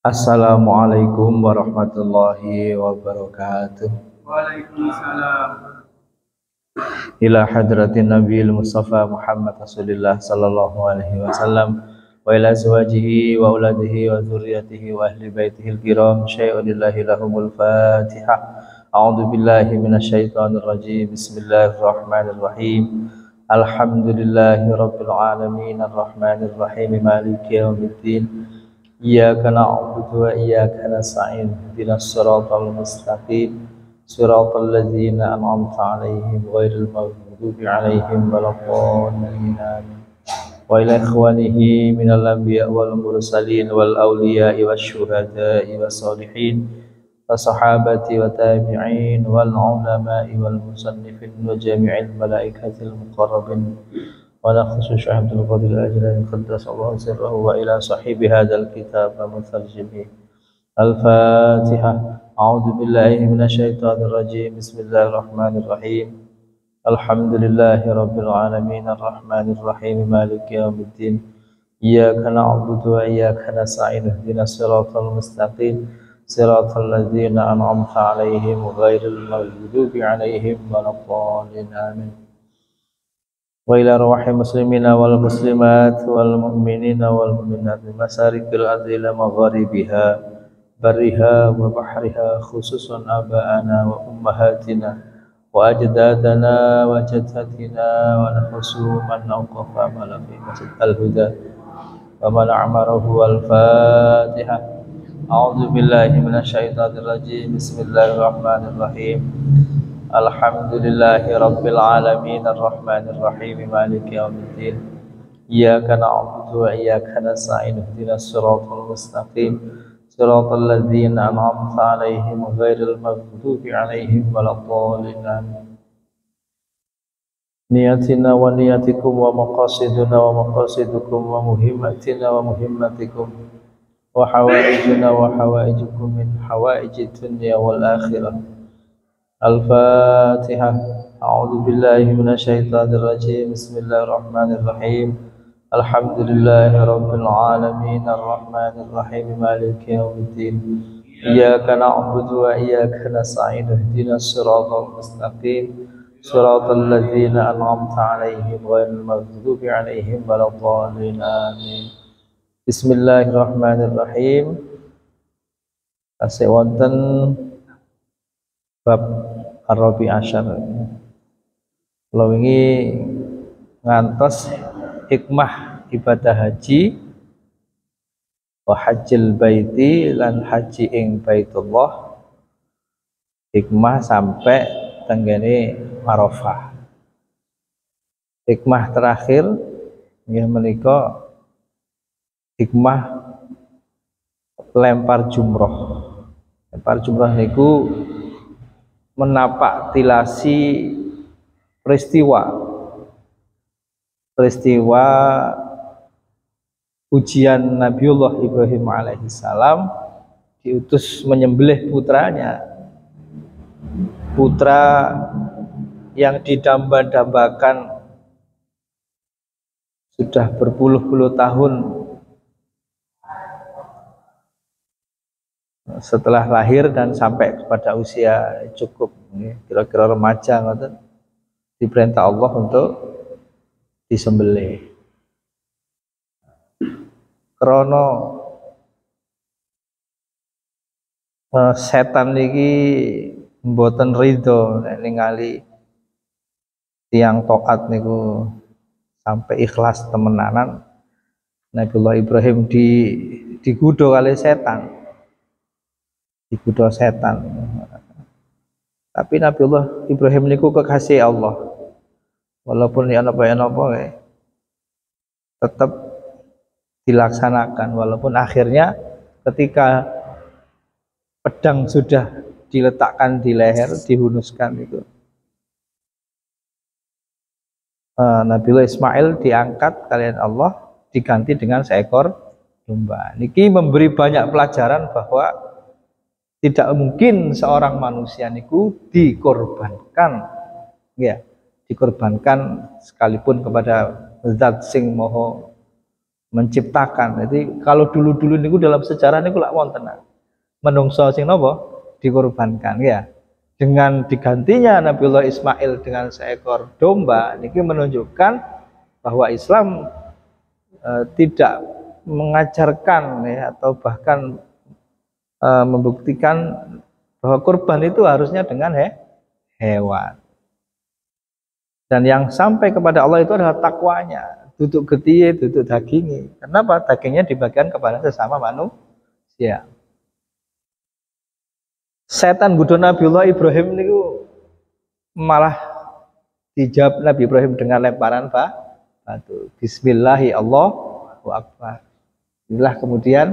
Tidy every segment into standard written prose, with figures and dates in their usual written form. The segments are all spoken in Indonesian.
Assalamualaikum warahmatullahi wabarakatuh. Waalaikumsalam. Ila hadratin Nabiil Mustafa Muhammad Rasulillah sallallahu alaihi wasallam wa ila azwajihi wa auladihi wa dzurriyyatihi wa ahli baitihil kiram syai'un lillahi lahumul Fatihah. A'udzu billahi minasyaitonir rajim. Bismillahirrahmanirrahim. Alhamdulillahi rabbil alamin arrahmanir rahim maliki yaumiddin. Iyyaka na'budu wa iyyaka nasta'in ihdinas siratal mustaqim siratal ladzina an'amta 'alaihim ghairil maghdubi 'alaihim waladdallin wa ila ikhwanihi minal anbiya wal mursalin wal awliya'i wasyuhada'i wassalihin wassahabati wa tabi'in wal ulama'i wal musannifin wa jami'il malaikatil muqarrabin ونخص شعب القدر الأجل قدس الله سره وإلى صاحب هذا الكتاب ومترجمه. الفاتحة. أعوذ بالله من الشيطان الرجيم. بسم الله الرحمن الرحيم. الحمد لله رب العالمين الرحمن الرحيم مالك يوم الدين. إياك نعبد وإياك نستعين اهدنا الصراط المستقيم صراط الذين أنعمت عليهم غير المغضوب عليهم ولا الضالين آمين. Wa ila arwahil muslimina wal muslimat wal mu'minina wal mu'minat masarikil ardi ila magharibiha bariha wa bahriha khususan aba'ana wa ummahatina wa ajdadana wa jaddatina wa nafsu man awqafa ma fi masjid al-huda wa man a'marahu al-fatihah. A'udzu billahi minasyaitonir rajim. Bismillahirrahmanirrahim. Alhamdulillahi rabbil alamin arrahmanir rahim maliki yaumiddin. Iyyaka na'budu wa iyyaka nasta'in ihdinas siratal mustaqim siratal ladzina an'amta 'alaihim ghairil maghdubi 'alaihim waladdallin. Niyatina wa niyatikum wa maqasiduna wa maqasidukum wa muhimmatina wa muhimmatikum wa hawaijuna wa hawaijukum min hawaijid dunya wal akhirah. Al-Fatihah. A'udzu billahi minasyaitonir rajim. Bismillahirrahmanirrahim. Alhamdulillahi rabbil alamin arrahmanir rahim maliki yaumiddin. Iyyaka na'budu wa iyyaka nasta'in ihdinas siratal mustaqim siratal ladzina an'amta 'alaihim ghairil maghdubi 'alaihim waladdallin amin. Bismillahirrahmanirrahim. Kasih wonten bab Ar-Rabi Asyar. Kalau ini ngantos hikmah ibadah haji wa hajjil baiti lan haji ing Baitullah, hikmah sampai tenggene Arafah. Hikmah terakhir nggih menika hikmah lempar jumroh. Lempar jumroh niku menapak tilasi peristiwa ujian Nabiullah Ibrahim alaihissalam diutus menyembelih putranya, putra yang didamba-dambakan sudah berpuluh-puluh tahun setelah lahir dan sampai kepada usia cukup kira-kira remaja, diperintah Allah untuk disembelih. Krono setan niki mboten ridho nek ningali tiang taat niku sampai ikhlas temenanan. Nabiullah Ibrahim digodha kali setan. Digodha setan. Tapi Nabiullah Ibrahim niku kekasih Allah. Walaupun ya napa tetap dilaksanakan, walaupun akhirnya ketika pedang sudah diletakkan di leher, dihunuskan itu, Nabiullah Ismail diangkat kalian Allah, diganti dengan seekor domba. Niki memberi banyak pelajaran bahwa tidak mungkin seorang manusia niku dikorbankan, ya, dikorbankan sekalipun kepada zat sing moho menciptakan. Jadi kalau dulu-dulu niku dalam sejarah niku lak wonten menungso sing napa dikorbankan ya. Dengan digantinya Nabiullah Ismail dengan seekor domba niki menunjukkan bahwa Islam tidak mengajarkan ya, atau bahkan membuktikan bahwa kurban itu harusnya dengan hewan. Dan yang sampai kepada Allah itu adalah takwanya, duduk getiye, duduk dagingi. Kenapa? Dagingnya dibagikan kepada sesama manusia. Setan godho Nabiullah Ibrahim niku malah dijawab Nabi Ibrahim dengan lemparan batu. Bismillahi Allahu Akbar. Inilah kemudian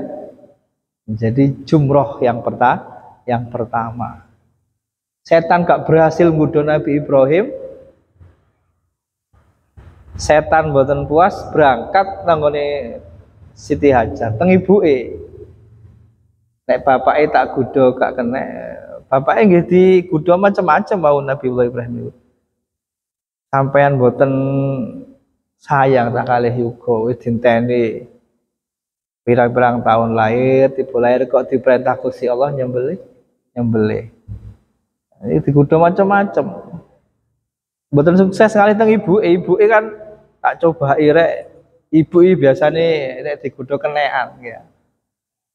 menjadi jumroh yang pertama. Setan gak berhasil nggodho Nabi Ibrahim. Setan mboten puas berangkat nanggone Siti Hajar teng ibuke. Nek bapake tak godho gak kena, bapake nggih digodho macam-macam mau Nabiullah Ibrahim itu. Sampean mboten sayang tak kalih yuga wis dinteni pirang-pirang tahun lahir, tiba lahir kok diperintah Gusti Allah nyembelih. Ini digodho macam-macam. Mboten sukses sekali teng ibuke kan tak coba rek. Ibu biasane nek digodho kenekan ya.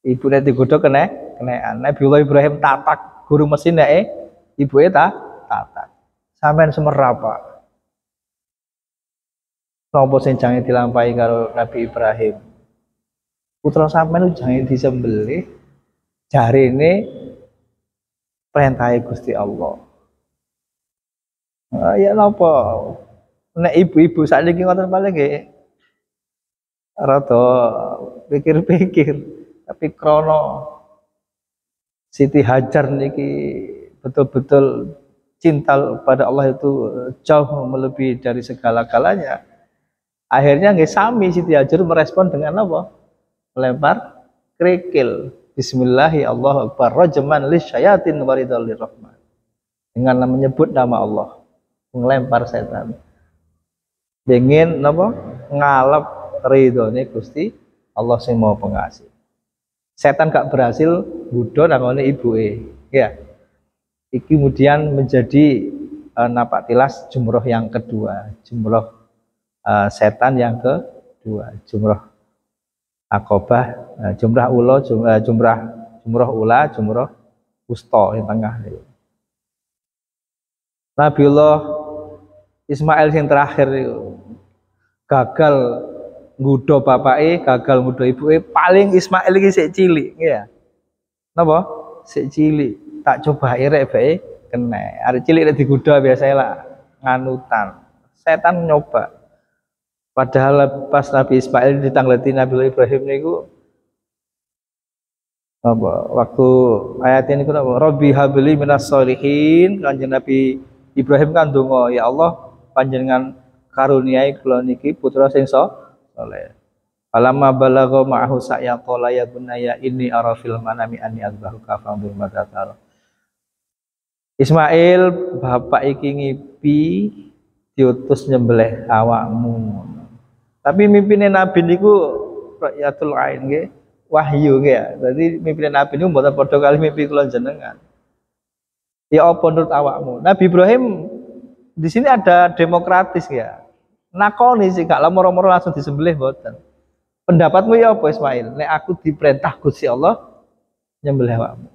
Ibu nek digodho kenekan. Nabiullah Ibrahim tatak guru mesin nek ibuke tatak. Sampean semerapa. Napa sing jange dilampahi karo Nabi Ibrahim? Putra sampean jange disembelih. Jarine perintahe Gusti Allah. Ya napa? Nek ibu-ibu sakniki ngoten paling nggih rada pikir-pikir. Tapi krono Siti Hajar niki betul-betul cinta pada Allah itu jauh melebihi dari segala-galanya. Akhirnya nggih sami Siti Hajar merespon dengan apa? Melempar kerikil. Bismillahi Allahu Akbar rajman lisyayatin waridal lirrahman. Dengan menyebut nama Allah, melempar setan. Ingin napa? Ngalap ridhone Gusti Allah sing Maha Pengasih. Setan gak berhasil nggodho nangone ibuke. Ya. Iki kemudian menjadi napak tilas jumroh yang kedua, jumroh setan yang kedua, jumroh Aqabah, jumrah ula, jumroh ula, jumroh wusta yang tengah. Nabiullah Ismail yang terakhir itu gagal nggodho bapake, gagal nggodho ibuke, paling Ismail iki sik cilik ya. Napa? Sik cilik. Tak coba rek bae kena. Arek cilik nek digodho biasa lah nganutan. Setan nyoba. Padahal pas Nabi Ismail ditangleti Nabi Ibrahim niku apa? Waktu ayat ini apa? Rabbi habli minas sholihin. Kanjeng Nabi Ibrahim kan donga, ya Allah panjenengan karuniai kula niki putra sing saleh. Falamma balagha ma'ahu sa'ya qala ya bunayya inni ara fil manami anni azbahuka fanzur madza tara. Ismail bapak iki ngipi diutus nyembelih awakmu. Tapi mimpine nabi niku ra'yatul ain nggih, wahyu nggih ya. Dadi mimpine nabi niku mboten padha kali mimpi kula jenengan. Ya apa menurut awakmu? Nabi Ibrahim di sini ada demokratis ya. Nakoni sih gak moro-moro langsung disembelih mboten. Pendapatmu ya apa Ismail? Nek aku diperintah Gusti Allah nyembelih awakmu.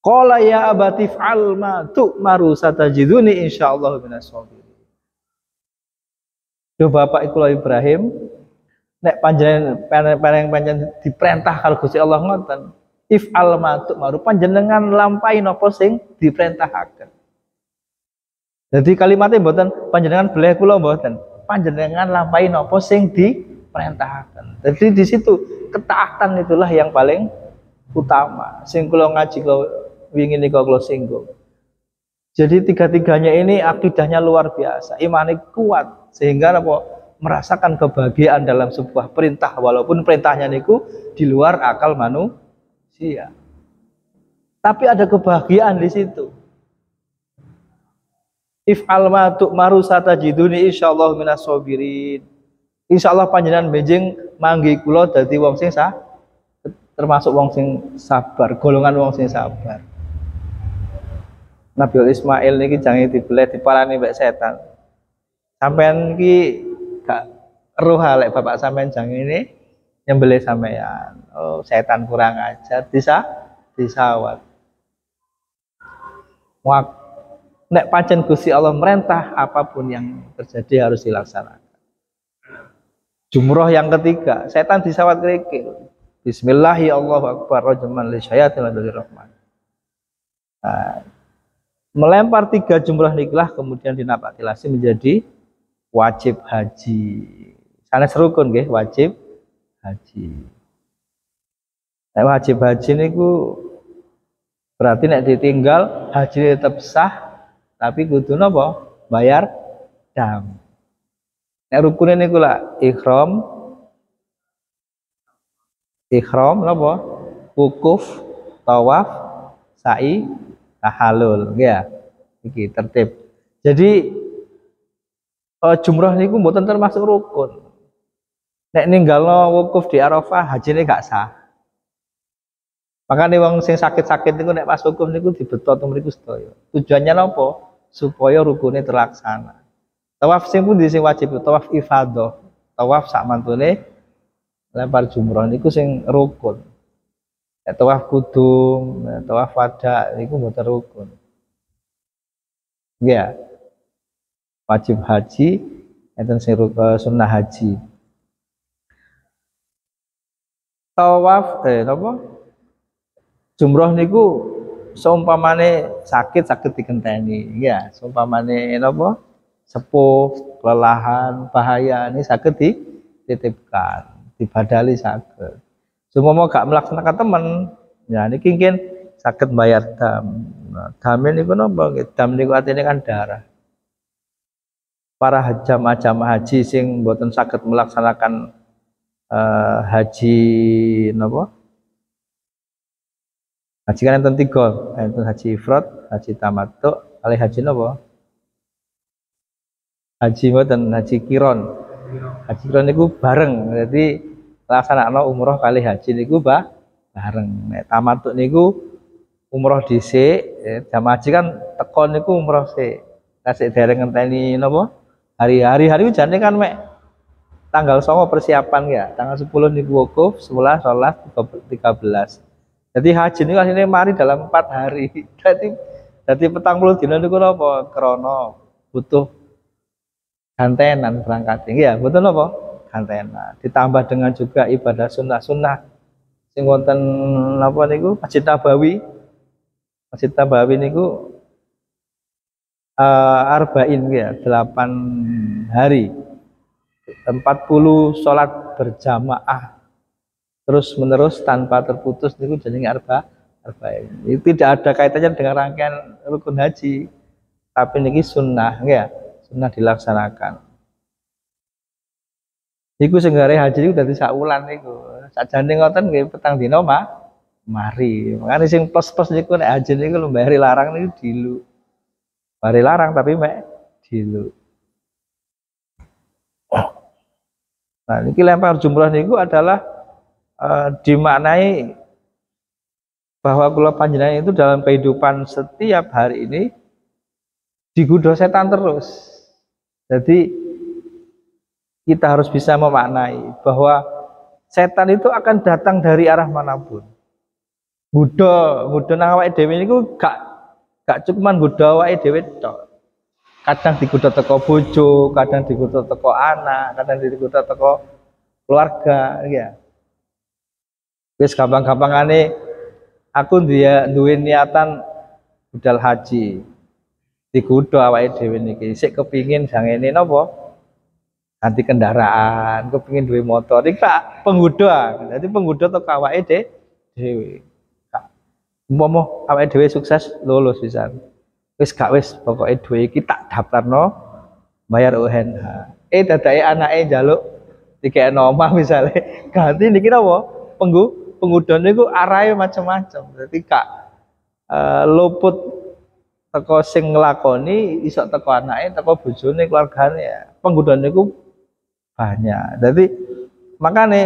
Qala ya abati fa'al ma tu'maru satajiduni insyaallah minas shabirin. Do bapak kula Ibrahim nek panjenengan diperintah karo Gusti Allah ngoten, if'al ma tu'maru panjenengan lampahi napa sing diperintahake. Jadi kalimatnya mboten panjenengan beleh kula mboten. Panjenengan lampahi napa sing diperintahake. Jadi di situ ketaatan itulah yang paling utama. Sing kula ngaji kula wingi nika kula singgung. Jadi tiga-tiganya ini akidahnya luar biasa, imane kuat sehingga apa merasakan kebahagiaan dalam sebuah perintah walaupun perintahnya niku di luar akal manusia. Tapi ada kebahagiaan di situ. if alma tu maru satajiduni insyaallah minas sabirin. Insyaallah panjenengan benjing manggi kula dadi wong sing termasuk wong sing sabar, golongan wong sing sabar. Nabi Ismail niki jange dibelah diparani mbek setan. Sampean iki gak roh lek bapak sampean jange ini nyembelih sampean. Oh, setan kurang ajar disawat. Nek pancen Gusti Allah merintah, apapun yang terjadi harus dilaksanakan. Jumroh yang ketiga, setan disawat kerikil. Bismillahi Allahu Akbar rajman li syayatin rahman. Nah, melempar 3 jumroh niklah kemudian dinapatilasi menjadi wajib haji. Sanes rukun nggih, wajib haji. Nek wajib haji niku berarti nek ditinggal haji tetap sah tapi kudu napa? Bayar dam. Nek rukune niku lak ihram napa? Wukuf, tawaf, sa'i, tahallul, ya. Iki tertib. Jadi jumrah niku mboten termasuk rukun. Nek ninggalno wukuf di Arafah hajine gak sah. Makanya wong sing sakit-sakit niku nek pas wukuf niku dibetot mriku sedaya. Tujuannya napa? Supaya rukunnya terlaksana. Tawaf sing pundi sing wajib? Tawaf ifadah. Tawaf sak mantune lempar jumroh niku sing rukun. Tawaf kudum, tawaf wada niku mboten rukun. Ya. Wajib haji enten sing sunnah haji. Tawaf napa? Jumroh niku seumpamane sakit digenteni, ya. Seumpamane napa? Sepuh, kelelahan, bahaya ini sakit dititipkan, dibadali sakit. Seumpama gak melaksanakan teman, ya niki mungkin sakit bayar dam. Nah, dam niku napa? Dam niku artine kan darah. Para jamaah haji sing mboten saged melaksanakan haji napa? Haji kan enten 3, enten haji ifrad, haji tamattu, kali haji napa? Haji mboten, haji kiron. Haji kiron niku bareng. Jadi laksanakno umroh kali haji niku bareng. Nek tamattu niku umroh dhisik, jamaah haji kan teko niku umroh sik. Kasih dereng ngenteni napa? Hari-hari jane kan mek tanggal 9 persiapan ya. Tanggal 10 niku wukuf, 11, 12, 13. Jadi haji niku asline mari dalam 4 hari. Jadi 40 dina niku napa? Krana butuh gantenan berangkat. Ya, betul napa? Gantenan. Ditambah dengan juga ibadah sunnah-sunnah sing wonten napa niku Masjid Nabawi. Masjid Nabawi niku arba'in ya, 8 hari. 40 sholat berjamaah terus menerus tanpa terputus niku jenenge arba'in. Itu tidak ada kaitannya dengan rangkaian rukun haji. Tapi niki sunnah ya. Sunnah dilaksanakan. Iku sing gare haji niku dadi sak wulan niku. Sakjane ngoten nggih petang dina mari. Makane sing plus-plus niku nek haji niku lembari larang niku dilu. Bari larang tapi mek dilu. Nah, niki lempar jumrah niku adalah dimaknai bahwa kula panjenengan itu dalam kehidupan setiap hari ini digodha setan terus. Jadi kita harus bisa memaknai bahwa setan itu akan datang dari arah manapun. Nggodha nang awake dhewe niku gak cukuman nggodha awake dhewe tok. Kadang digodha teko bojo, kadang digodha teko anak, kadang digodha teko keluarga, ya. Wis gampang-gampangane aku duwe niatan budal haji. Digodha awake dhewe niki sik kepingin jangene napa? Ganti kendaraan, kepingin duwe motor. Iki tak penggoda. Dadi penggoda teko awake dhewe. Umpama awake dhewe sukses lulus pisan. Wis gak wis pokoke duwe iki tak daftarno bayar UNH. Dadake anake njaluk dikekno omah misale. Ganti niki napa? Penggoda niku arahe macam-macam. Dadi gak luput teko sing nglakoni iso teko anake, teko bojone, keluargane. Penggodaan niku banyak. Jadi makane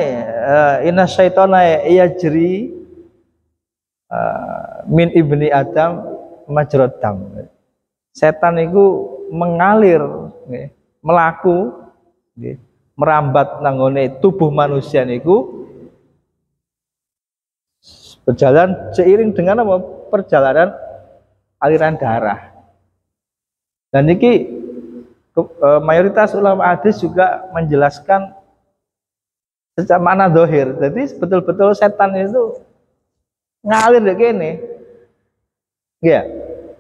inna syaitana yajri min ibni Adam majrad dam. Setan itu mengalir nggih, melaku nggih, merambat nanggone tubuh manusia niku berjalan seiring dengan apa? Perjalanan aliran darah. Dan ini mayoritas ulama hadis juga menjelaskan secara makna dohir. Jadi betul-betul setan itu ngalir dek kene. Ya,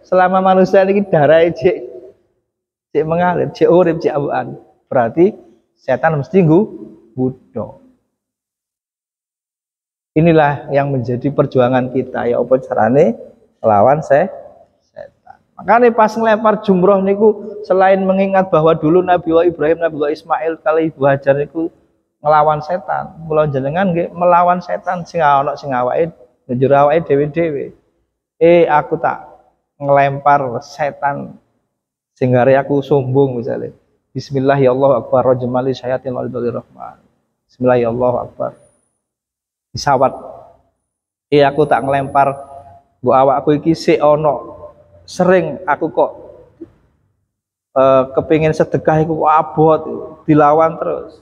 selama manusia ini darah cek mengalir, cek urip, cek awan. Berarti setan mesti budo. Inilah yang menjadi perjuangan kita, ya apa carane melawan setan. Makanya pas ngelempar jumroh niku selain mengingat bahwa dulu Nabi Ibrahim, Nabi Ismail kali Ibu Hajar niku ngelawan setan. Kula jenengan nggih melawan setan sing ana sing awake njero awake dhewe-dhewe. Aku tak ngelempar setan sing gare aku sombong misalnya. Bismillah ya Allah akbar rajmali syayatin wal rahman. Bismillah ya Allah akbar. Disawat. Aku tak ngelempar mbok awakku iki sik ana. Sering aku kok kepingin sedekah iku abot dilawan terus.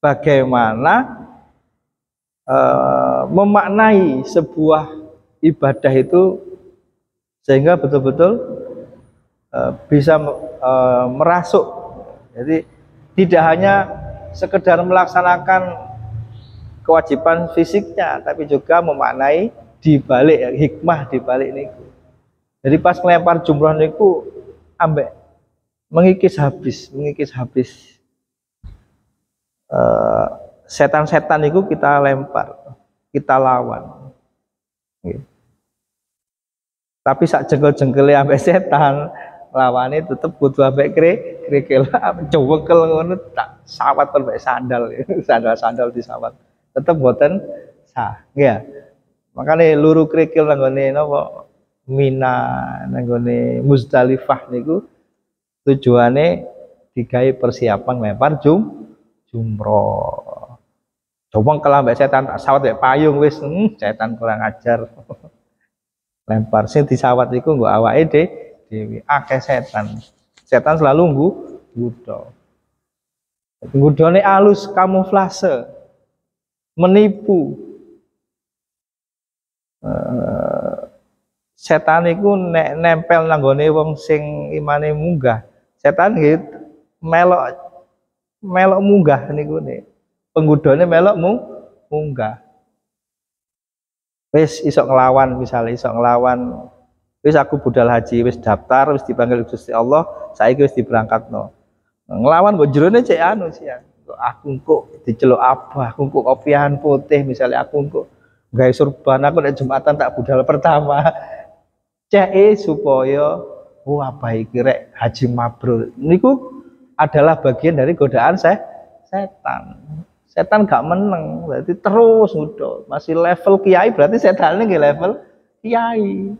Bagaimana memaknai sebuah ibadah itu sehingga betul-betul bisa merasuk. Jadi tidak hanya sekedar melaksanakan kewajiban fisiknya, tapi juga memaknai di balik hikmah di balik niku. Jadi pas ngelempar jumroh niku ambek mengikis habis setan-setan niku kita lempar, kita lawan. Tapi sak jengkel-jengkele ambek setan, lawane tetep kudu ambek krikil, cewekel ngono tak sawat ambek sandal, sandal disawat. Tetep boten sah, ya. Makanya luru krikil nanggone napa Mina nanggone Muzdalifah niku tujuane digawe persiapan lempar jumroh. Coba kalau mbak setan tak sawat mbak payung wis setan kurang ajar. Lempar sing disawat iku nggo awake dhewe akeh setan. Setan selalu nggodha. Nggodhane alus kamuflase. Menipu. Setan iku nek nempel nanggone wong sing imane munggah. Setan nggih melok munggah niku nek. Penggodhane melok munggah. Wis iso nglawan, misalnya iso nglawan. Wis aku budal haji, wis daftar, wis dipanggil Gusti Allah, saiki wis diberangkatno. Nglawan kok jerone cek anu sih ya. Aku kok diceluk abah, aku kok kopiahan putih misalnya aku kok gawe surban, aku nek Jumatan tak budal pertama. Cek supaya apa iki rek haji mabrur. Niku adalah bagian dari godaan setan. Setan gak meneng, berarti terus ngudo. Masih level kiai berarti setannya nggih level kiai.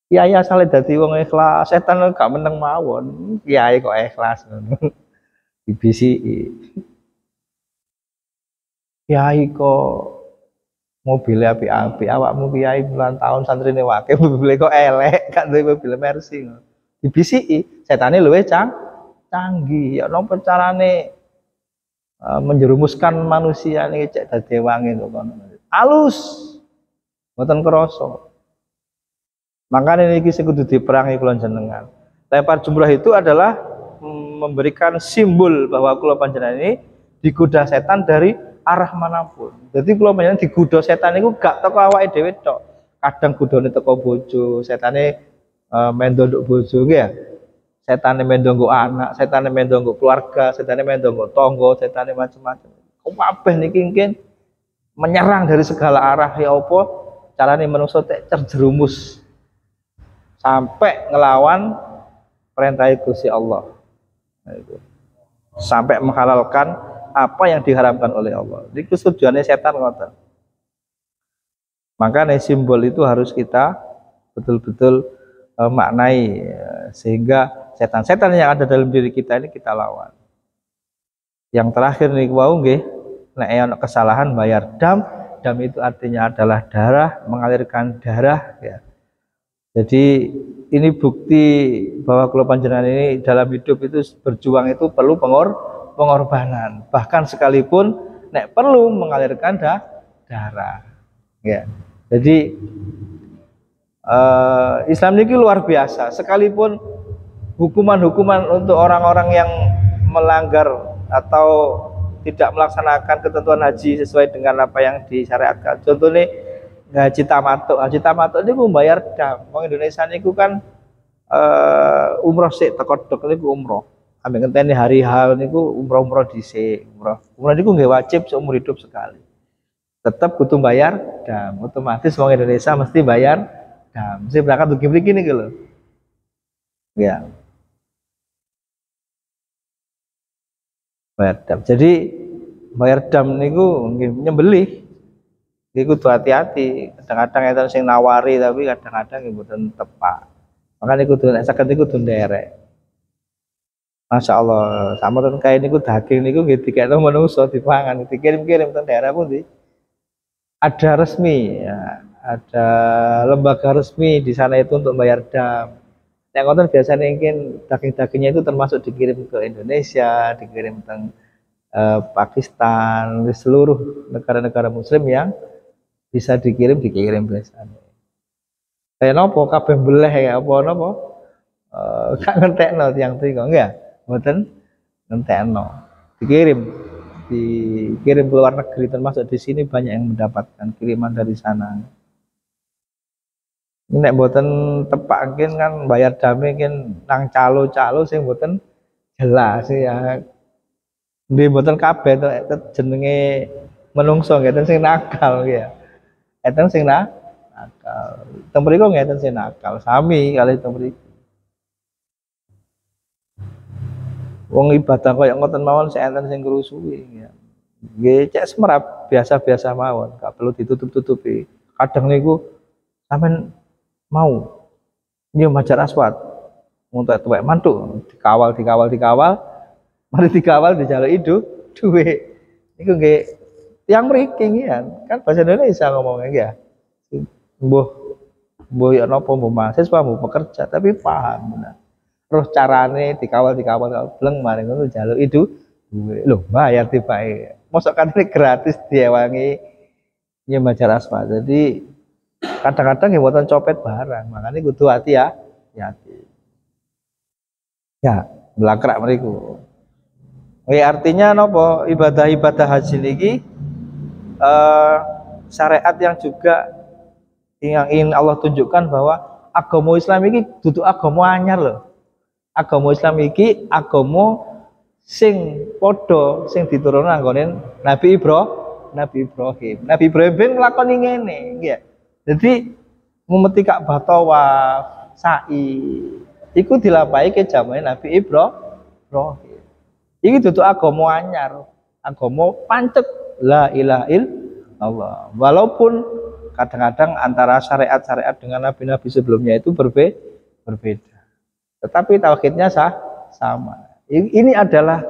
Kiai asale dadi wong ikhlas, setan gak meneng mawon. Kiai kok ikhlas ngono. Dibisiki. Kiai kok mobilnya api-api, awakmu kiai bulan tahun santrine wake mobilnya kok elek, gak duwe mobil Mercy. Dibisiki, setane luwih canggih. Ya napa carane menjerumuskan manusia ini cek dadi wangi kok alus mboten krasa. Makanya niki sing kudu diperangi kula jenengan. Lempar jumrah itu adalah memberikan simbol bahwa kula panjenengan ini digoda setan dari arah manapun. Jadi kula panjenengan digoda setan niku gak teko awake dhewe tok. Kadang godone teko bojo, setane mendo nduk bojo nggih ya. Setane mendo nggo anak, setane mendo nggo keluarga, setane mendo nggo tangga, setane macam-macam. Kabeh niki mungkin menyerang dari segala arah. Ya apa carane manusa tek terjerumus sampai ngelawan perintah Gusti Allah. Nah, itu. Sampai menghalalkan apa yang diharamkan oleh Allah. Itu tujuannya setan ngoten. Makanya simbol itu harus kita betul-betul maknai sehingga setan-setan yang ada dalam diri kita ini kita lawan. Yang terakhir nih wau nggih, nek ana kesalahan bayar dam. Dam itu artinya adalah darah, mengalirkan darah ya. Jadi ini bukti bahwa kula panjenengan ini dalam hidup itu berjuang itu perlu pengorbanan. Bahkan sekalipun nek perlu mengalirkan darah. Ya. Jadi Islam ini luar biasa. Sekalipun hukuman-hukuman untuk orang-orang yang melanggar atau tidak melaksanakan ketentuan haji sesuai dengan apa yang disyariatkan. Contohnya haji tamatuk. Haji tamatuk ini membayar dam. Wong Indonesia niku kan umroh sik tekodok niku umroh. Ambek ngenteni hari H niku umroh dhisik, umroh. Umroh niku nggih wajib seumur hidup sekali. Tetap kudu bayar dam. Otomatis wong Indonesia mesti bayar dam. Mesti berangkat dugi mriki niku lho. Ya. Bayar dam. Jadi bayar dam niku nyembelih. Iku kudu hati-hati. Kadang-kadang enten sing nawari tapi kadang-kadang nggih mboten tepak. Makanya kudu nek saged niku kudu nderek. Masya Allah, sama ten kae niku daging niku nggih dikekno manungsa dipangan, dikirim-kirim teng daerah pundi. Ada resmi ya, ada lembaga resmi di sana itu untuk bayar dam. Yang ngoten biasanya mungkin daging-dagingnya itu termasuk dikirim ke Indonesia, dikirim ke Pakistan, di seluruh negara-negara Muslim yang bisa dikirim ke sana. Kayak nopo kabeh beleh ya apa nopo? Gak ngentekno tiyang mriko enggak? Mboten ngentekno. Dikirim ke luar negeri, termasuk di sini banyak yang mendapatkan kiriman dari sana. Nek mboten tepak kan bayar dame kan nang calo-calo sing mboten jelas ya. Nggih mboten kabeh to jenenge menungso ngeten sing nakal ya. Eten sing nakal. Teng mriku ngeten sing nakal, sami kalih teng mriku. Wong ibadah kaya ngoten mawon sik enten sing ngrusuhi ya. Nggih cek semerap biasa-biasa mawon, gak perlu ditutup-tutupi. Kadang niku sampean mau nyium Hajar Aswad untuk tuwek mantuk dikawal mari dikawal dijaluki duwe niku nggih tiyang mriki kan bahasa Indonesia ngomongnya ya mbuh ya napa mbuh mahasiswa mbuh pekerja tapi paham benar terus carane dikawal bleng mari ngono jaluki duwe lho bayar tibake mosok katene gratis diewangi nyium Hajar Aswad. Jadi kadang-kadang ya buatan copet barang, makanya kudu hati. Ya, belakrak meriku. Artinya nopo ibadah-ibadah haji niki syariat yang juga yang ingin Allah tunjukkan bahwa agama Islam ini dudu agama anyar loh. Agama Islam ini agama sing podo sing diturunkan anggonen Nabi Ibrahim. Nabi Ibrahim ben nglakoni ngene, nggih. Jadi memeti Ka'bah tawaf, sa'i, iku dilampahi ke jamahe Nabi Ibrahim. Iki dudu agama anyar, agama pancet la ilaha illallah. Walaupun kadang-kadang antara syariat-syariat dengan nabi-nabi sebelumnya itu berbeda. Tetapi tauhidnya sama. Ini adalah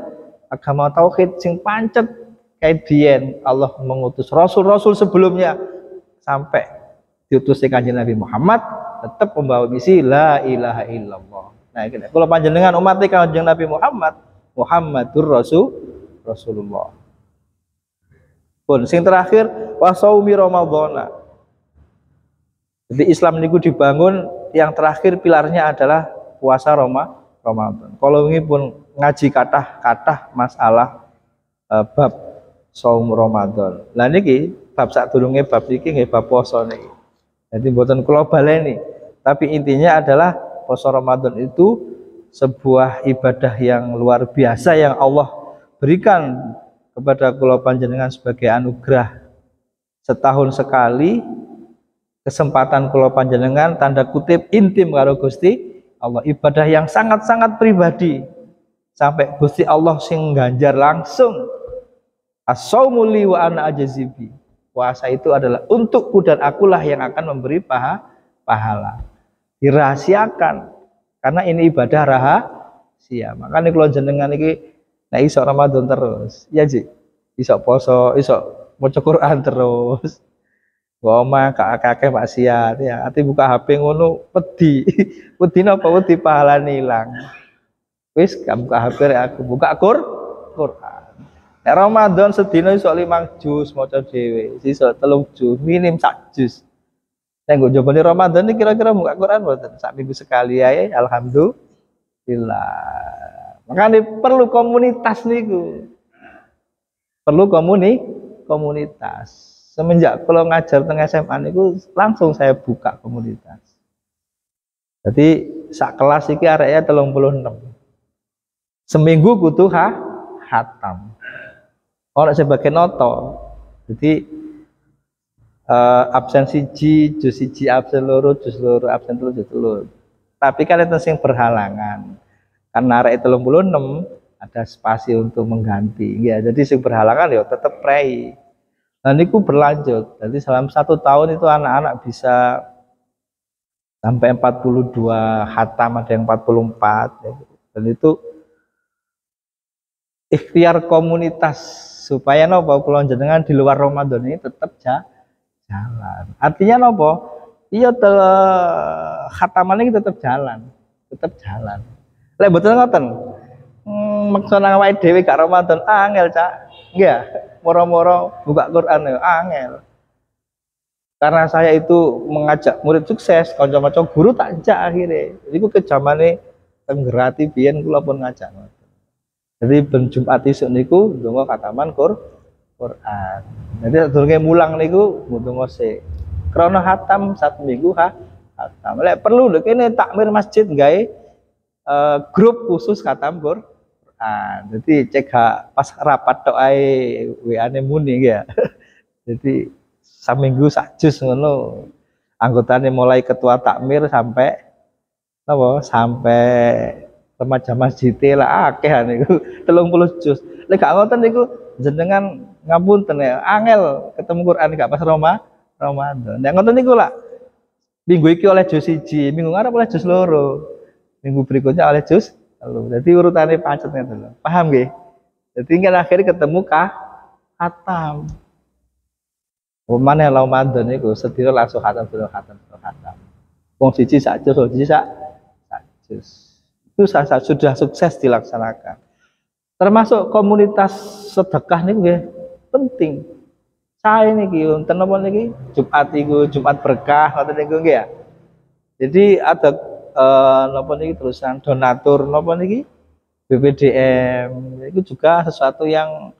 agama tauhid sing pancet kayak diyen Allah mengutus rasul-rasul sebelumnya sampai diutus Kanjeng Nabi Muhammad tetap membawa misi la ilaha illallah. Nah, kalau panjenengan umat Kanjeng Nabi Muhammadur Rasulullah. Pun sing terakhir wasaumi Ramadhana. Jadi Islam niku dibangun yang terakhir pilarnya adalah puasa Ramadan. Kalau ini pun ngaji kathah masalah bab saum Ramadan. Lah niki bab sadurunge bab iki nggih bab puasa niki. Jadi buatan kula baleni, tapi intinya adalah puasa Ramadan itu sebuah ibadah yang luar biasa yang Allah berikan kepada kula panjenengan sebagai anugerah setahun sekali kesempatan kula panjenengan tanda kutip intim karo Gusti Allah, ibadah yang sangat-sangat pribadi sampai Gusti Allah sing ganjar langsung as-saumu li wa ana ajazibi. Puasa itu adalah untukku dan akulah yang akan memberi pahala. dirahasiakan karena ini ibadah rahasia. Makanya kalau jenengan iki nek iso Ramadan terus, ya Ji. Iso poso, iso maca Quran terus. Goma kakek maksiat ya. Ati buka HP ngono wedi. Wedi napa wedi pahalane ilang. Wis gak buka HP rek aku buka Quran. Nek Ramadan sedina iso 5 juz maca dhewe, iso 3 juz, minim 1 juz. Nek nggo jobane Ramadan iki kira-kira buka Quran mboten? Sak minggu sekali ae alhamdulillah. Makanya perlu komunitas niku. Perlu komunitas. Semenjak kalau ngajar tengah SMA niku langsung saya buka komunitas. Jadi sak kelas iki areke 36. Seminggu kudu khatam. Ora sebagai noto. Jadi absen siji, juz siji absen loro, juz loro absen telu, juz telu. Tapi kan itu sing berhalangan. Karena arek 36 ada spasi untuk mengganti. Ya, jadi sing berhalangan ya tetap prei. Nah niku berlanjut. Jadi selama 1 tahun itu anak-anak bisa sampai 42 khatam, ada yang 44 ya. Dan itu ikhtiar komunitas supaya nopo kula jenengan di luar Ramadan ini tetap jalan. Artinya nopo? Iya khataman ini tetap jalan. Lek mboten ngoten. Maksudna awake dhewe gak Ramadan angel cak. Nggih. Moro-moro buka Quran ya angel. Karena saya itu mengajak murid sukses, kanca-kanca guru tak jak akhirnya. Iku kejamane Tenggerati biyen kula pun ngajak. Jadi ben Jumat esuk niku ndonga khataman Quran. Jadi sadurunge mulang niku ndonga sik. Krana khatam 1 minggu khatam. Lek perlu lho kene takmir masjid gawe grup khusus khatam Quran. Jadi cek pas rapat tok ae WA-ne muni ya. Jadi saminggu sak juz ngono. Anggotane mulai ketua takmir sampai napa? Sampai remaja masjid lah akeh niku 30 juz. Lek gak ngoten niku jenengan ngapunten ya, angel ketemu Quran gak pas Ramadan. Nek ngoten niku lah minggu iki oleh juz 1, minggu ngarep oleh juz 2. Minggu berikutnya oleh juz 3. Jadi urutannya pacet ngoten lho. Paham nggih? Jadi kan akhirnya ketemu khatam. Mana Ramadan niku sedina langsung khatam. Wong siji sak juz, siji sak juz. Itu sudah sukses dilaksanakan. Termasuk komunitas sedekah niku nggih penting. Saya niki wonten napa niki Jumat iku Jumat berkah ngoten niku nggih ya. Jadi ada napa niki terusan donatur napa niki BPDM itu juga sesuatu yang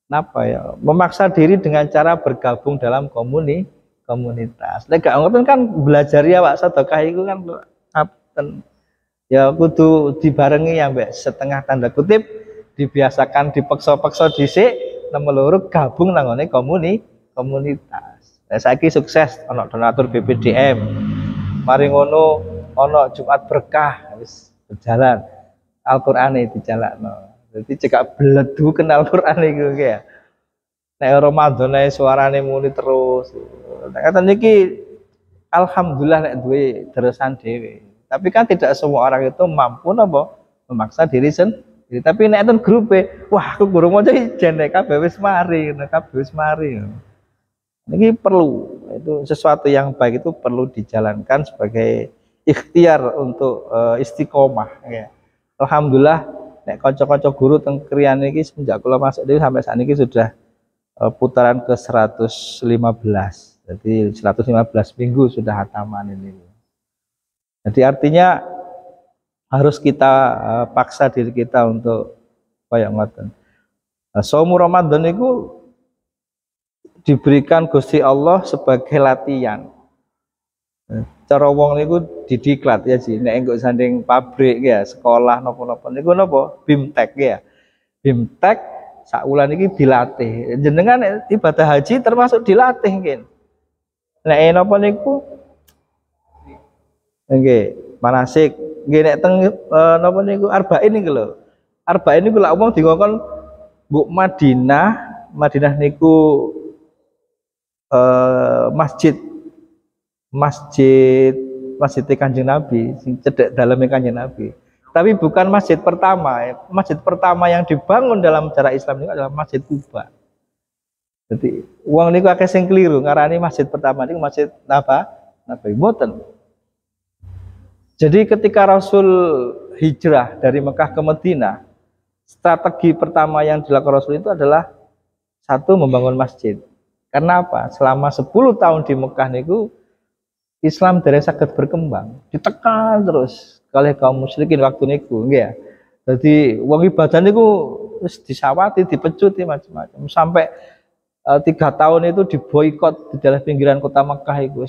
apa ya memaksa diri dengan cara bergabung dalam komunitas. Lek gak ngoten kan belajar ya Pak sedekah iku kan ya kudu dibarengi ya mbak setengah tanda kutip dibiasakan dipaksa-paksa dhisik nomor loro gabung nang komunitas. Nah, saiki sukses ana donatur BPDM. Mari ngono ana Jumat berkah wis berjalan. Al-Qur'ane dijalakno. Dadi cekak bledu kenal Qur'an iku ya. Nek Ramadan ae suarane muni terus. Nek ngoten niki alhamdulillah nek duwe deresan dhewe. Tapi kan tidak semua orang itu mampu napa memaksa diri sendiri. Tapi nek enten grupe, wah aku guru maca ijen nek kabeh wis mari, Ini perlu, itu sesuatu yang baik itu perlu dijalankan sebagai ikhtiar untuk istiqomah ya. Alhamdulillah nek kanca-kanca guru teng kriyan iki semenjak kula masuk dhewe sampai saat ini sudah putaran ke 115. Jadi 115 minggu sudah hataman ini. Jadi artinya harus kita paksa diri kita untuk kayak ngoten. Shaum Ramadan itu diberikan Gusti Allah sebagai latihan. Cara wong niku didiklat ya sih, nek engko sanding pabrik ya, sekolah napa-napa niku napa? Bimtek ya. Bimtek sak wulan iki dilatih. Jenengan ibadah haji termasuk dilatih nggih. Nek napa niku nggih, manasik nggih nek teng napa niku arba'in niku lho. Arba'in niku lak wong dikon mbok Madinah niku masjid masjid Kanjeng Nabi, sing cedek dalamnya Kanjeng Nabi. Tapi bukan masjid pertama. Masjid pertama yang dibangun dalam sejarah Islam itu adalah Masjid Kuba. Jadi uang niku akeh sing keliru ngarani masjid pertama niku masjid Nabi mboten. Jadi ketika Rasul hijrah dari Mekah ke Madinah, strategi pertama yang dilakukan Rasul itu adalah satu, membangun masjid. Karena apa? Selama 10 tahun di Mekah niku Islam dari sakit berkembang, ditekan terus oleh kaum musyrikin waktu niku, nggih ya. Jadi wong ibadah niku wis disawati, dipecuti macam-macam sampai 3 tahun itu diboikot di dalam pinggiran kota Mekah itu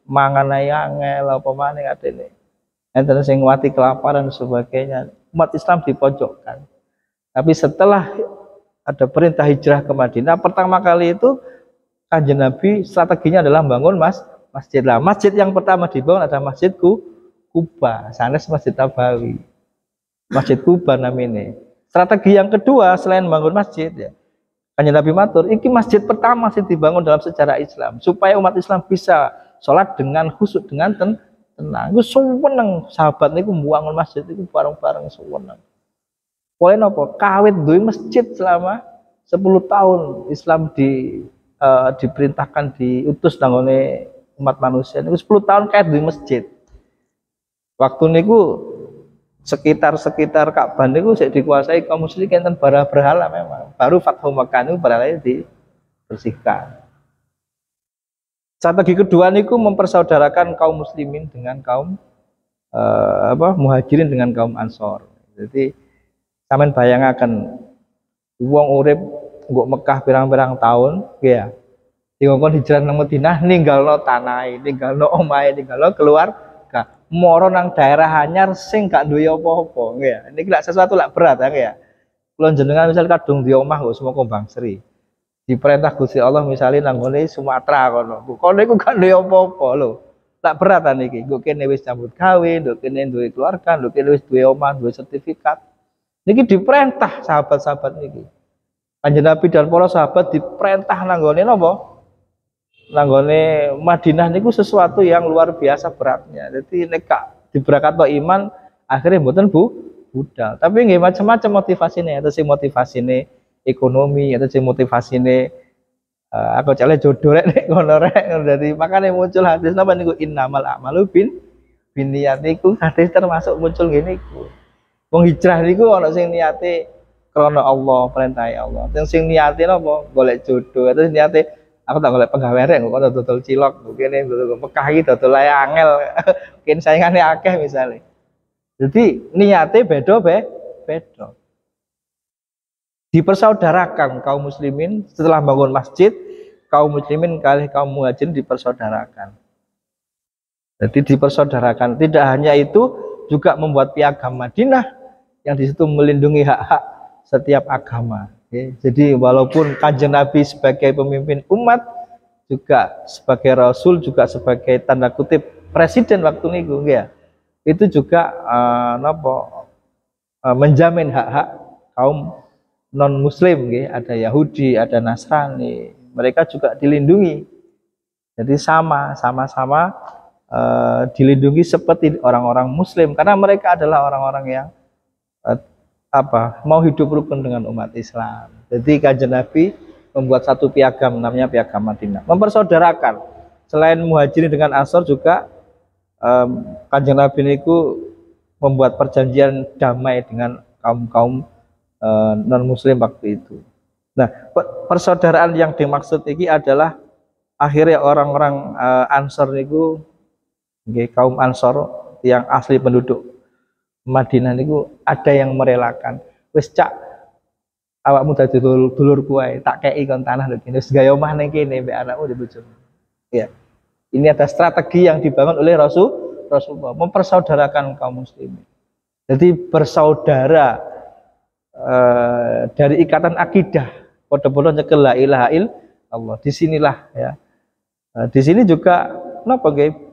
mangan angel apa maneh katene. Enten sing wati kelaparan dan sebagainya. Umat Islam dipojokkan. Tapi setelah ada perintah hijrah ke Madinah, pertama kali itu Kanjeng Nabi strateginya adalah bangun masjid. Lah, masjid yang pertama dibangun adalah Masjid Kuba, sanes Masjid Nabawi. Masjid Kuba namanya. Strategi yang kedua selain bangun masjid ya, Kanjeng Nabi matur, iki masjid pertama sih dibangun dalam sejarah Islam supaya umat Islam bisa sholat dengan khusyuk, dengan tenang. Iku seneng sahabat niku mbangun masjid itu bareng-bareng seneng. Poin apa? Kawit duwe masjid selama 10 tahun Islam diperintahkan diutus nanggone umat manusia. Niku 10 tahun kawit duwe masjid. Waktu niku sekitar Ka'bah niku sik dikuasai kaum musyrikin dan berhala memang. Baru Fathu Makkah niku berhala dibersihkan. Strategi kedua niku mempersaudarakan kaum muslimin dengan kaum muhajirin dengan kaum ansor. Jadi sampean bayangaken wong urip nggo Mekah pirang-pirang tahun nggih ya. Dikongkon hijrah nang Madinah ninggalno tanahe, ninggalno omahe, ninggalno keluarga. Moro nang daerah anyar sing gak duwe apa-apa nggih ya. Niki lak sesuatu lak berat ya nggih ya. Kula jenengan misal kadung di omah nggo semua Kumbang Sri. Diperintah Gusti Allah misalnya nanggone Sumatera kono. Kono iku gak duwe apa-apa lho. Lak berat niki. Nggo kene wis sambut gawe, nggo kene duwe keluarga, nggo kene wis duwe omah, duwe sertifikat. Niki diperintah sahabat-sahabat niki. Kanjeng Nabi dan para sahabat diperintah nanggone napa? Nanggone Madinah niku sesuatu yang luar biasa beratnya. Jadi nek diberkatno iman akhirnya mboten budal. Tapi nggih macam-macam motivasine, atau sing motivasine ekonomi, atau sing motivasine aku cale jodoh rek ngono rek. Dadi makane muncul hadis napa niku innamal a'malu binniyat niku hadis termasuk muncul ngene iku. Wong hijrah niku ana sing niate krana Allah, perintah Allah. Sing niate napa? Golek jodoh, atau niate aku tak golek penggawe rek kok dodol cilok, kene dodol Mekah iki dodol ae angel. Mungkin saingane akeh misale. Jadi niate beda. Dipersaudarakan kaum muslimin setelah bangun masjid, kaum muslimin kali kaum muhajirin dipersaudarakan. Jadi dipersaudarakan. Tidak hanya itu, juga membuat piagam Madinah yang di situ melindungi hak-hak setiap agama. Jadi walaupun Kanjeng Nabi sebagai pemimpin umat, juga sebagai Rasul, juga sebagai tanda kutip presiden waktu niku ya, itu juga menjamin hak-hak kaum non Muslim, ada Yahudi, ada Nasrani, mereka juga dilindungi. Jadi sama-sama dilindungi seperti orang-orang Muslim, karena mereka adalah orang-orang yang mau hidup rukun dengan umat Islam. Jadi Kanjeng Nabi membuat satu piagam namanya piagam Madinah, mempersaudarakan. Selain muhajirin dengan ansor juga Kanjeng Nabi niku membuat perjanjian damai dengan kaum non muslim waktu itu. Nah, persaudaraan yang dimaksud ini adalah akhirnya orang-orang ansor niku kaum ansor yang asli penduduk Madinah niku ada yang merelakan. Wis cak awakmu dadi dulur kuwe, tak kei kon tanah lho kene, wis gawe omah ning kene mbek anakmu di bojomu. Ya. Ini ada strategi yang dibangun oleh Rasulullah, mempersaudarakan kaum muslimin. Jadi bersaudara dari ikatan akidah, padha-padha nyekel la ilaha illallah. Disinilah ya. Di sini juga napa nggih?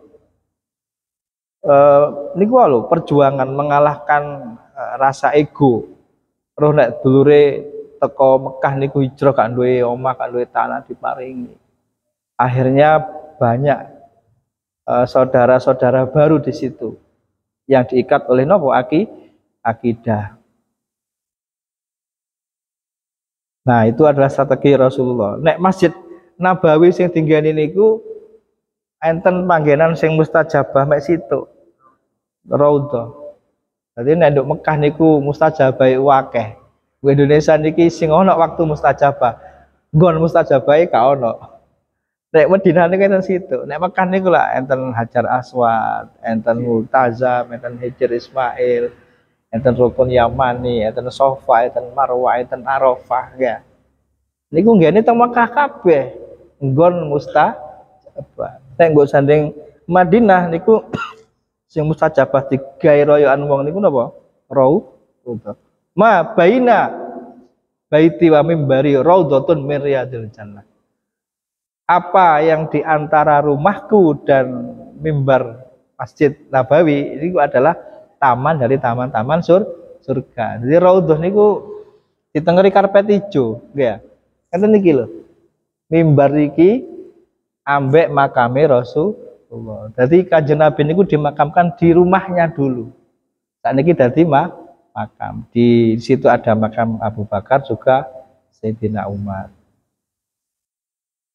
Niku lho perjuangan mengalahkan rasa ego. Roh nek dulure teko Mekah niku hijrah gak duwe omah, gak duwe tanah diparingi. Akhirnya banyak saudara-saudara baru di situ yang diikat oleh nopo akidah. Nah, itu adalah strategi Rasulullah. Nek Masjid Nabawi sing tinggi niku enten panggenan sing mustajabah mek situ. Raudhah. Dadi nek nduk Mekah niku mustajabah akeh. Di Indonesia niki sing ana waktu mustajabah. Nggon mustajabah gak ono. Nek Madinah niku enten situ. Nek Mekah niku lah enten Hajar Aswad, enten Multazam, enten Hijr Ismail, enten Rukun Yamani, enten Sofa, enten Marwah, enten Arafah ya. Niku nggene teng Mekah kabeh. Nggon mustajabah. Nek nggo sanding Madinah niku sing mustajabah digawe royokan wong niku napa? Raudhah. Ma baina baiti wa mimbari raudhatun min riyadil jannah. Apa yang di antara rumahku dan mimbar Masjid Nabawi ini adalah taman dari taman-taman surga. Jadi raudhah niku ditengeri karpet ijo, nggih ya. Enten niki lho. Mimbar iki ambek makame Rasulullah. Jadi Kanjeng Nabi niku dimakamkan di rumahnya dulu. Saat niki dadi makam. Di situ ada makam Abu Bakar juga Sayyidina Umar.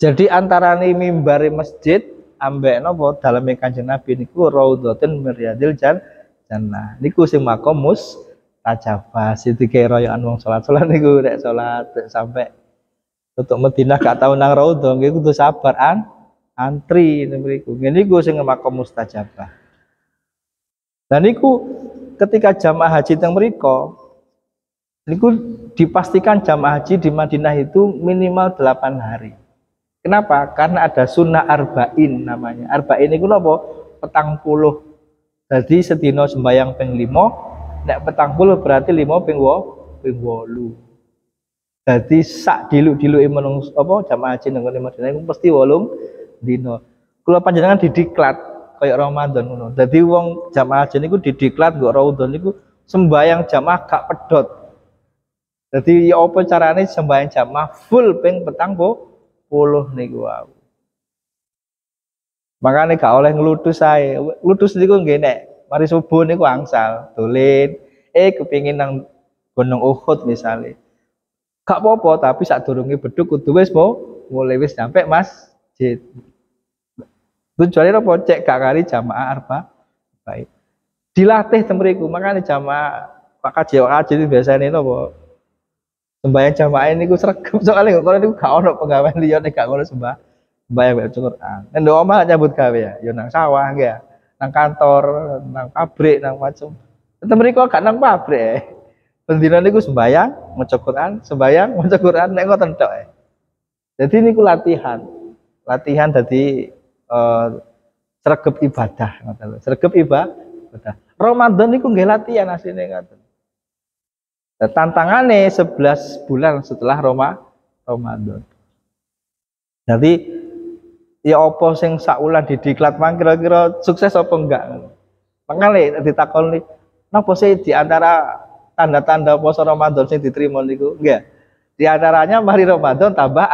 Jadi antara nih mimbar masjid ambek napa daleme Kanjeng Nabi niku raudhatun min riyadil jannah. Niku sing makom mustajabah. Sidike royokan wong salat-salat niku nek salat sampai tutuk Madinah gak tau nang raudhah nggih kudu sabar antri niku. Niku sing makom mustajabah. Dan niku ketika jamaah haji teng mriko niku dipastikan jamaah haji di Madinah itu minimal 8 hari. Kenapa? Karena ada sunnah arba'in namanya. Arba'in itu apa? 40. Jadi sedina sembayang ping 5, nek 40 berarti 5 ping 8. Jadi sak diluk-diluke menungso apa jamaah haji nang Madinah iku mesti 8 dina. Kula panjenengan didiklat kayak Ramadan ngono. Dadi wong jamaah haji niku didiklat nggo raudhah niku sembayang jamaah gak pedhot. Dadi ya apa carane sembayang jamaah full ping 40 niku wae. Makane gak oleh nglutus ae. Nglutus niku nggih nek mari subuh niku angsal dolen kepengin nang Gunung Uhud misale. Gak apa-apa tapi sadurunge beduk kudu wis mulai wis sampai masjid. Tujuane apa cek gak kari jamaah baik. Dilatih temriku makane jamaah Pak Kaji itu biasane napa sembahyang jamaah niku sregep soalnya kalau niku gak ono penggawean liya nek gak ngono sembahyang baca Quran. Nek ndok omah nyambut gawe ya nang sawah nggih ya. Nang kantor, nang pabrik, nang macam. Temriku gak nang pabrik. Pendina niku sembahyang maca Quran, sembahyang maca Quran nek ngoten tok. Jadi niku latihan. Latihan dadi sregep ibadah ngoten. Sregep ibadah. Ramadan niku nggih latihan asline ngoten. Tantangannya 11 bulan setelah Ramadan. Jadi ya apa sing saulan didiklat mang kira-kira sukses apa enggak. Makanya ditakoni napa sih di antara tanda-tanda puasa Ramadan sing diterima niku? Nggih. Di antaranya mari Ramadan tambah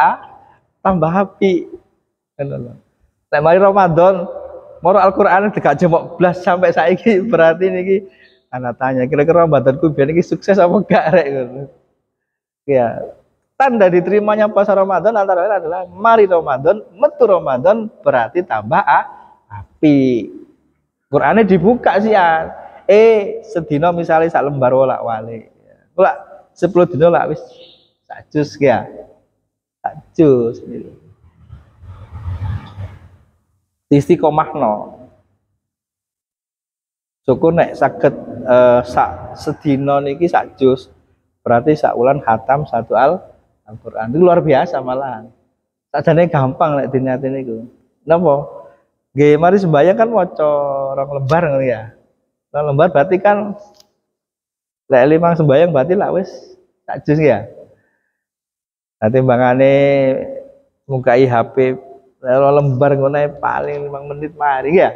api. Nek mari Ramadan moro Al-Qur'an gak jemok blas sampai saiki berarti niki ana tanya kira-kira Ramadanku biar ini sukses apa enggak rek gitu. Ya, tanda diterimanya puasa Ramadan antara lain adalah mari Ramadan, metu Ramadan berarti tambah api. Qur'ane dibuka sih ya. Sedina misalnya sak lembar wolak-walik. Kula 10 dina lah wis sak jus ya. Sak jus gitu. Istiqomahno. Syukur nek saged sak sedina niki sak juz berarti sak wulan khatam satu Al-Qur'an. Itu luar biasa malahan. Sakjane gampang nek diniati niku. Napa? Nggih mari sembahyang kan maca 2 lembar ngono ya. 2 lembar berarti kan lek 5 sembahyang berarti lak wis sak juz ya. Nah timbangane ngungkai HP 2 lembar ngono paling 5 menit mari ya.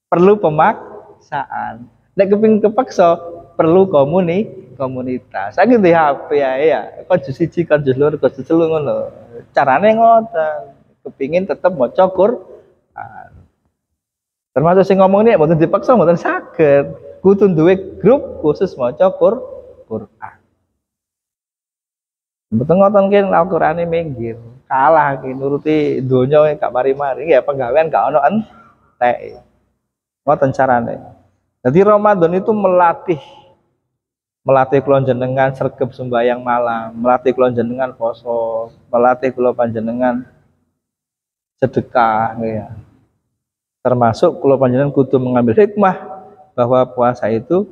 Perlu pemaksaan. Nek keping kepaksa perlu komunitas. Saiki di HP ya. Kok jus 1, kok jus 2, kok jus 3 ngono. Carane ngoten. Kepingin tetep maca Quran. Quran. Termasuk sing ngomong ini mboten dipaksa mboten saged. Kudu duwe grup khusus maca Quran. Mboten ngoten ki Al-Qur'ane minggir. Kalah ki nuruti donya gak mari-mari ya penggawean gak ono entek. Ngoten carane. Jadi Ramadan itu melatih kula jenengan sregep sembahyang malam, melatih kula jenengan poso, melatih kula panjenengan sedekah ya. Termasuk kula panjenengan kudu mengambil hikmah bahwa puasa itu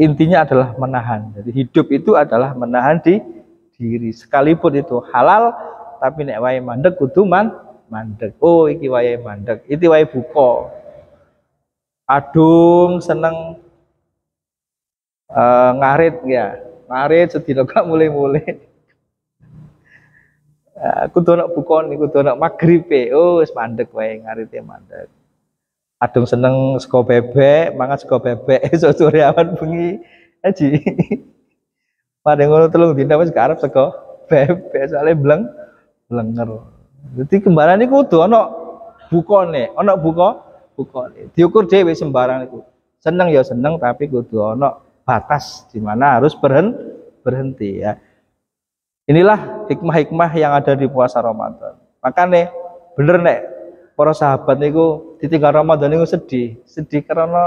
intinya adalah menahan. Jadi hidup itu adalah menahan diri. Sekalipun itu halal, tapi nek wae mandeg kudu mandeg. Oh iki wae mandeg, iki wae buka. Adung seneng ngarit ya. Ngarit sedina gak mulai-mulai. Kudu ana bukane, kudu ana magribe. Oh wis mandeg wae ngarite mandeg. Adung seneng sego bebek, mangan sego bebek esuk sore awan bengi aji. Padahal ngono telung dina wis gak arep sego bebek soalé blenger. Dadi kembaran iku kudu ana bukane, ana bukane. Diukur dhewe sembarang iku. Seneng ya seneng tapi kudu ana batas di mana harus berhenti ya. Inilah hikmah-hikmah yang ada di puasa Ramadan. Makanya bener nek para sahabat niku ditinggal Ramadan niku sedih karena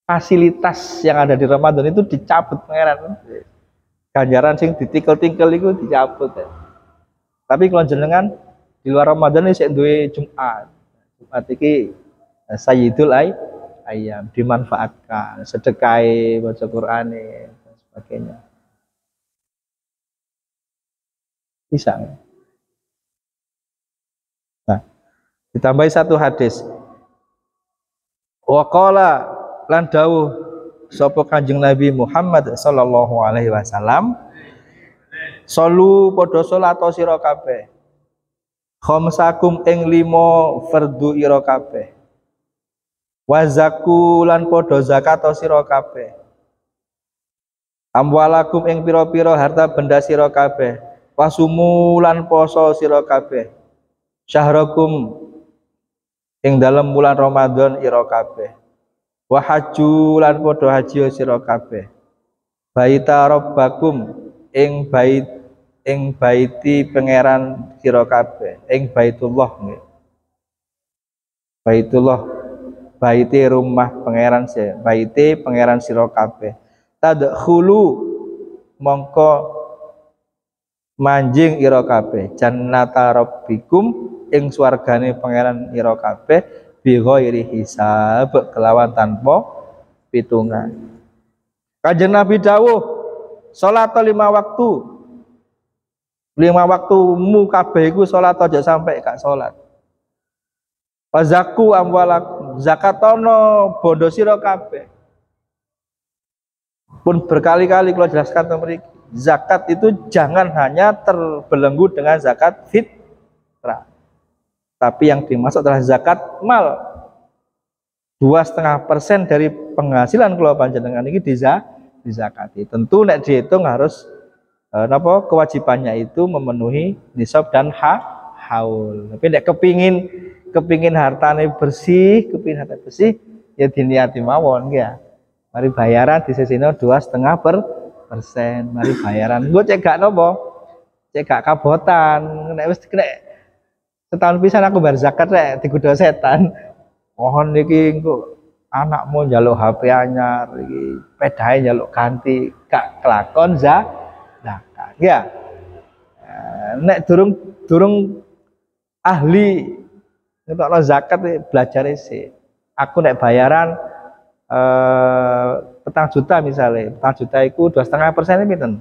fasilitas yang ada di Ramadan itu dicabut pangeran. Ganjaran sing ditikel-tikel itu dicabut ya. Tapi kalau jenengan di luar Ramadan ini sik duwe Jumat. Jumat iki Sayyidul Ayyam, dimanfaatkan, sedekahe, baca Qur'an dan sebagainya. Bisa. Nah, ditambahi satu hadis. Wa qala lan dawuh sapa Kanjeng Nabi Muhammad sallallahu alaihi wasallam, "Sholu padha salat sira kabeh. Khamsakum ing 5 fardhu ira kabeh. Wa zaku lan padha zakat sira kabeh. Amwalakum ing pira-pira harta benda sira kabeh. Wasumu lan poso sira kabeh. Syahrakum ing dalem bulan Ramadan ira kabeh. Wa hajju lan padha haji sira kabeh. Baita rabbakum ing baiti pangeran sira kabeh, ing Baitullah nggih. Baitullah baiti rumah pangeran sira, baiti pangeran sira kabeh. Tadkhulu mongko manjing ira kabeh jannata rabbikum ing swargane pangeran ira kabeh bi ghairi hisab kelawan tanpa pitungan. Kanjeng Nabi dawuh salat 5 waktu. 5 waktumu kabeh iku salat aja sampai gak salat. Wazaku amwalakum zakatono bondo sira kabeh. Pun berkali-kali kalau jelaskan mriki. Zakat itu jangan hanya terbelenggu dengan zakat fitrah, tapi yang dimaksud adalah zakat mal. 2,5% dari penghasilan keluar panjenengan ini dizakati. Tentu nek dihitung harus kewajibannya itu memenuhi nisab dan haul. Tapi nek kepingin hartane bersih, ya diniati mawon ya. Mari bayaran di sesino 2,5%. Mari bayaran. Gue cek gak nopo, cek gak kabotan. Nek wis kena setahun pisan aku bayar zakat rek digodho setan. Mohon iki engko anakmu njaluk HP anyar iki, pedahe njaluk ganti, gak kelakon zakat. Ya. Nek durung ahli ngetokno zakat belajar sih. Aku nek bayaran 4 juta misalnya, 4 juta itu 2,5% ini pinten?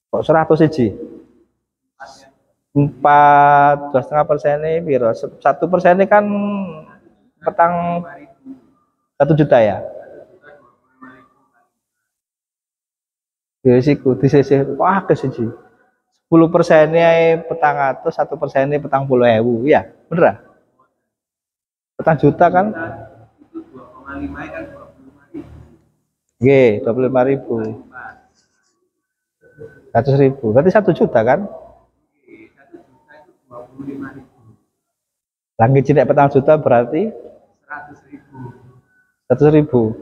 Kok 100 siji? 2,5% ini piro? 1% ini kan petang 1 juta ya? Risiko disisih wah ke siji. 10% ini petang 100, 1% ini petang 10.000 ya, bener? Petang juta kan? 25.000. 100.000. Berarti 1 juta kan? 25.000. Langit cilik 4 juta berarti 100.000. 100.000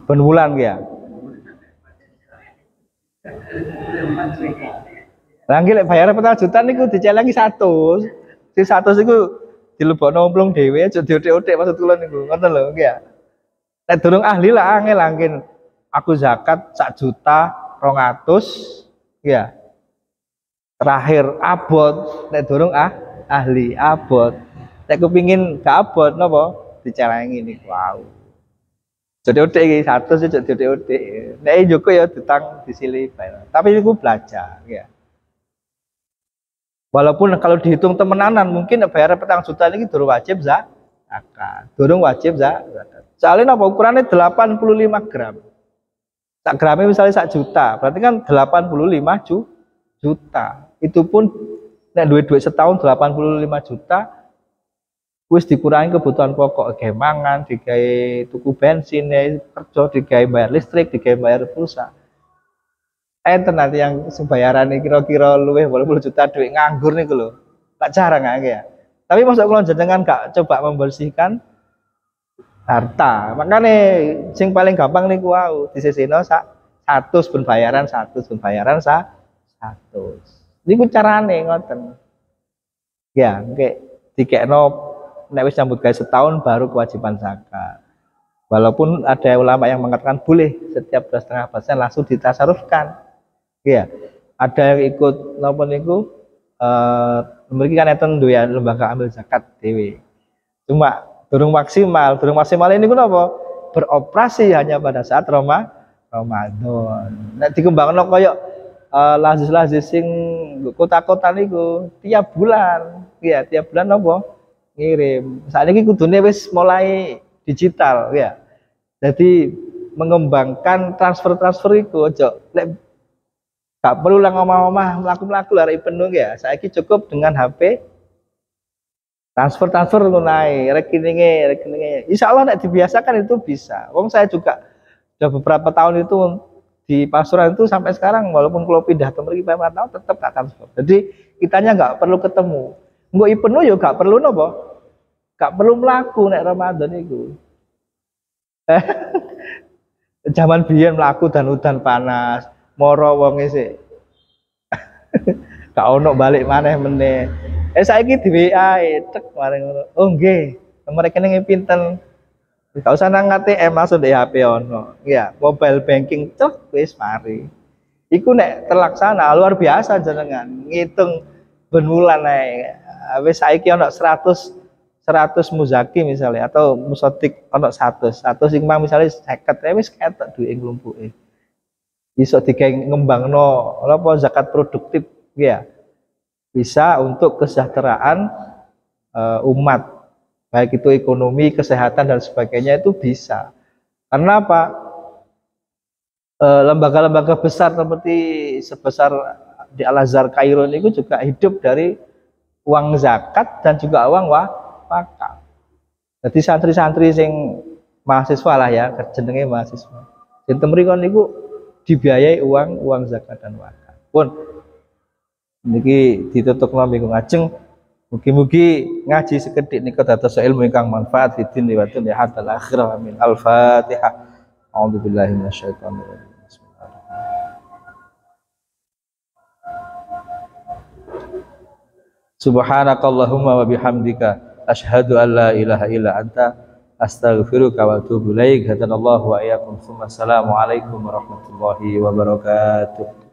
per bulan ya. Langit lek bayar 4 juta niku dicelengi 100. Si 100 niku dilebokno omplong dhewe aja diothek-othek maksud kula niku. Ngoten lho nggih ya. Nek durung ahli lah angel langkin. Aku zakat 1.200.000 ya. Terakhir abot nek durung ahli abot. Nek kepingin gak abot napa dicelengi niku. Wow. Jadi udah iki 100 ya jadi udah. Nek Joko ya ditang disili bae. Tapi niku belajar ya. Walaupun kalau dihitung temenanan mungkin bayar 4 juta ini durung wajib zakat. Durung wajib zakat. Soalnya napa ukurannya 85 gram. Sak gramnya misalnya 1 juta, berarti kan 85 juta. Itu pun nek duit setahun 85 juta wis dikurangi kebutuhan pokok, digawe mangan, digawe tuku bensin, kerja, digawe bayar listrik, digawe bayar pulsa. Enten nanti yang sembayaran kira-kira luwih 80 juta duit nganggur nih lho. Tak jarang ya. Tapi masuk kula jenengan gak coba membersihkan harta. Makanya sing paling gampang niku wau disisihno 100 ben bayaran 100 ben bayaran 100. Niku carane ngoten. Ya, nggih dikekno nek wis nyambut gawe setahun baru kewajiban zakat. Walaupun ada ulama yang mengatakan boleh setiap 2,5% langsung ditasarufkan. Iya, ada yang ikut napa niku mriki kan enten duwe lembaga ambil zakat dhewe. Cuma durung maksimal ini napa? Beroperasi hanya pada saat Ramadan. Nek dikembangno koyo lazis-lazis sing kota-kota niku tiap bulan. Iya, tiap bulan napa? Ngirim. Saat ini kudune wis mulai digital ya. Jadi mengembangkan transfer iku aja lek gak perlu lah ngomong-ngomong melaku-melaku lari penuh ya. Saiki cukup dengan HP transfer tunai rekeningnya. Insya Allah nek dibiasakan itu bisa. Wong saya juga sudah beberapa tahun itu di Pasuruan itu sampai sekarang walaupun kalau pindah ke mriki 5 tahun tetap tak transfer. Jadi kitanya nggak perlu ketemu. Mbok penuh yo gak perlu napa? Gak perlu melaku nek Ramadan itu. Zaman biyen mlaku dan udan panas. Moro wong sik. Gak ono balik maneh meneh. Saiki di WA cek mari ngono. Oh nggih, nomor rekening pinten. Gak usah nang ATM langsung di HP ono. Ya, mobile banking cek wis mari. Iku nek terlaksana luar biasa jenengan. Ngitung ben wulan ae. Wis saiki ono 100 muzaki misalnya atau musodik ono 100 sing mang misalnya 50 wis ketok duwe nglumpuke. Iso digawe ngembangno apa zakat produktif ya. Bisa untuk kesejahteraan umat, baik itu ekonomi, kesehatan dan sebagainya itu bisa. Karena apa? Lembaga-lembaga besar seperti sebesar di Al-Azhar Kairo itu juga hidup dari uang zakat dan juga uang wakaf. Jadi santri-santri sing mahasiswa lah ya, jenenge mahasiswa. Sinten mriko niku dibiayai uang zakat dan wakaf. Pun niki ditutupno minggu ngajeng. Mugi-mugi ngaji sekedhik nika dados ilmu ingkang manfaat fidin wa dunya hatta akhirah. Amin. Al-Fatihah. A'udzubillahi minasyaitonir rajim. Subhanakallahumma wa bihamdika asyhadu an la ilaha illa anta astaghfiruka wa atubu ilaik. Hadanallahu wa iyyakum. Assalamualaikum warahmatullahi wabarakatuh.